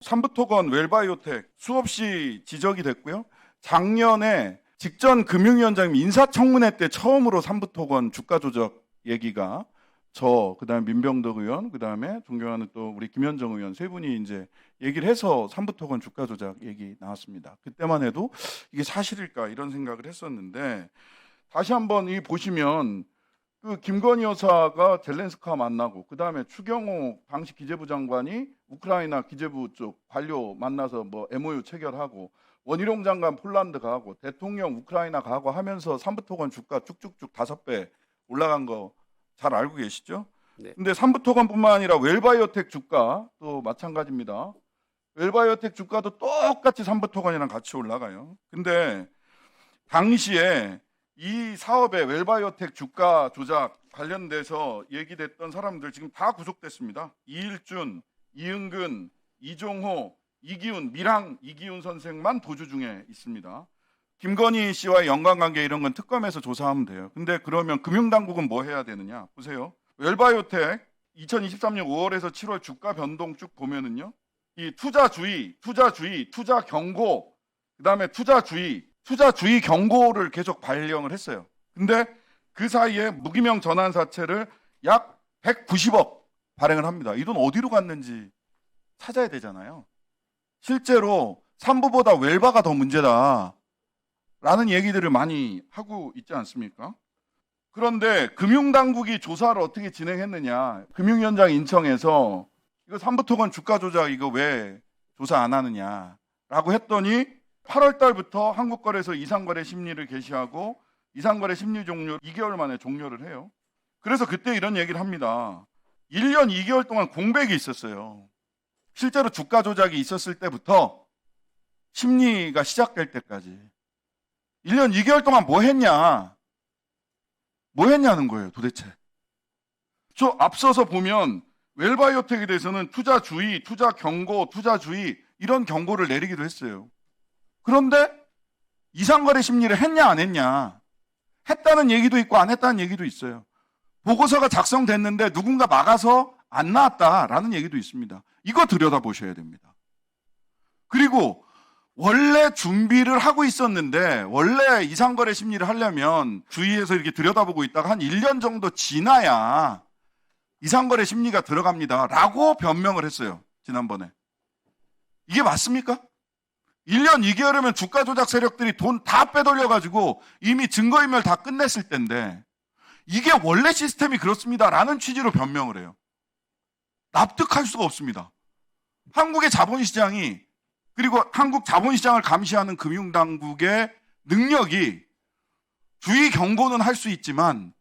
삼부토건 웰바이오텍 수없이 지적이 됐고요. 작년에 직전 금융위원장님 인사청문회 때 처음으로 삼부토건 주가 조작 얘기가 그다음에 민병덕 의원, 그다음에 존경하는 또 우리 김현정 의원 세 분이 이제 얘기를 해서 삼부토건 주가 조작 얘기 나왔습니다. 그때만 해도 이게 사실일까 이런 생각을 했었는데 다시 한번 이 보시면 그 김건희 여사가 젤렌스카 만나고 그다음에 추경호 당시 기재부 장관이 우크라이나 기재부 쪽 관료 만나서 뭐 MOU 체결하고 원희룡 장관 폴란드 가고 대통령 우크라이나 가고 하면서 삼부토건 주가 쭉쭉쭉 5배 올라간 거 잘 알고 계시죠? 네. 근데 삼부토건뿐만 아니라 웰바이오텍 주가도 마찬가지입니다. 웰바이오텍 주가도 똑같이 삼부토건이랑 같이 올라가요. 근데 당시에 이 사업에 웰바이오텍 주가 조작 관련돼서 얘기됐던 사람들 지금 다 구속됐습니다. 이일준, 이은근, 이종호, 이기훈, 밀항 이기훈 선생만 도주 중에 있습니다. 김건희 씨와의 연관관계 이런 건 특검에서 조사하면 돼요. 근데 그러면 금융당국은 뭐 해야 되느냐? 보세요. 웰바이오텍 2023년 5월에서 7월 주가 변동 쭉 보면은요. 이 투자주의, 투자 경고, 그다음에 투자주의 경고를 계속 발령을 했어요. 근데 그 사이에 무기명 전환사채를 약 190억 발행을 합니다. 이 돈 어디로 갔는지 찾아야 되잖아요. 실제로 삼부보다 웰바가 더 문제다 라는 얘기들을 많이 하고 있지 않습니까? 그런데 금융당국이 조사를 어떻게 진행했느냐. 금융위원장 인청에서 이거 삼부토건 주가 조작 이거 왜 조사 안 하느냐라고 했더니 8월 달부터 한국거래소 이상거래 심리를 개시하고 이상거래 심리 종료 2개월 만에 종료를 해요. 그래서 그때 이런 얘기를 합니다. 1년 2개월 동안 공백이 있었어요. 실제로 주가 조작이 있었을 때부터 심리가 시작될 때까지 1년 2개월 동안 뭐 했냐? 뭐 했냐는 거예요, 도대체. 저 앞서서 보면 웰바이오텍에 대해서는 투자주의, 투자 경고, 투자주의 이런 경고를 내리기도 했어요. 그런데 이상거래 심리를 했냐 안 했냐? 했다는 얘기도 있고 안 했다는 얘기도 있어요. 보고서가 작성됐는데 누군가 막아서 안 나왔다라는 얘기도 있습니다. 이거 들여다보셔야 됩니다. 그리고 원래 준비를 하고 있었는데 원래 이상거래 심리를 하려면 주위에서 이렇게 들여다보고 있다가 한 1년 정도 지나야 이상거래 심리가 들어갑니다 라고 변명을 했어요. 지난번에. 이게 맞습니까? 1년 2개월이면 주가 조작 세력들이 돈 다 빼돌려가지고 이미 증거인멸 다 끝냈을 텐데 이게 원래 시스템이 그렇습니다 라는 취지로 변명을 해요. 납득할 수가 없습니다. 한국의 자본시장이 그리고 한국 자본시장을 감시하는 금융당국의 능력이 주의 경고는 할 수 있지만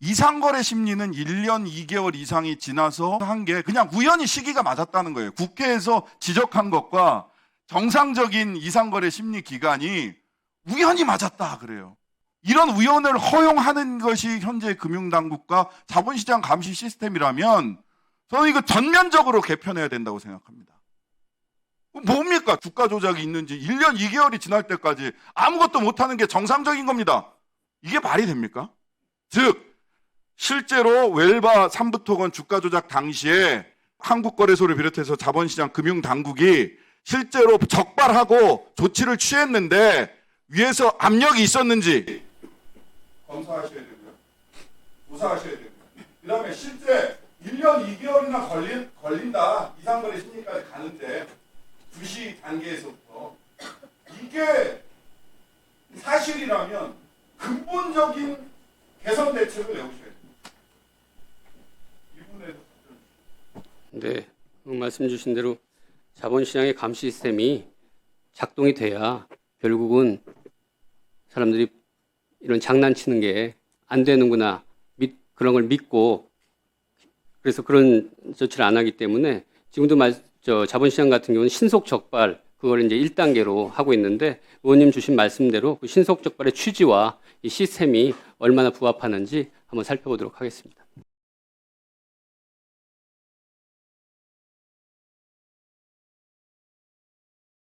이상거래 심리는 1년 2개월 이상이 지나서 한 게 그냥 우연히 시기가 맞았다는 거예요. 국회에서 지적한 것과 정상적인 이상거래 심리 기간이 우연히 맞았다 그래요. 이런 우연을 허용하는 것이 현재 금융당국과 자본시장 감시 시스템이라면 저는 이거 전면적으로 개편해야 된다고 생각합니다. 뭡니까? 주가 조작이 있는지 1년 2개월이 지날 때까지 아무것도 못하는 게 정상적인 겁니다. 이게 말이 됩니까? 즉 실제로 웰바 삼부토건 주가 조작 당시에 한국거래소를 비롯해서 자본시장 금융당국이 실제로 적발하고 조치를 취했는데 위에서 압력이 있었는지 검사하셔야 되고요. 조사하셔야 되고요. 그 다음에 실제 1년 2개월이나 걸린다. 이상거래 심리까지 가는데 주시 단계에서부터 이게 사실이라면 근본적인 개선 대책을 내오셔야 됩니다. 이 부분에서 네, 말씀 주신 대로 자본시장의 감시 시스템이 작동이 돼야 결국은 사람들이 이런 장난치는 게 안 되는구나 그런 걸 믿고 그래서 그런 조치를 안 하기 때문에 지금도 자본시장 같은 경우는 신속 적발 그걸 이제 1단계로 하고 있는데 의원님 주신 말씀대로 그 신속 적발의 취지와 이 시스템이 얼마나 부합하는지 한번 살펴보도록 하겠습니다.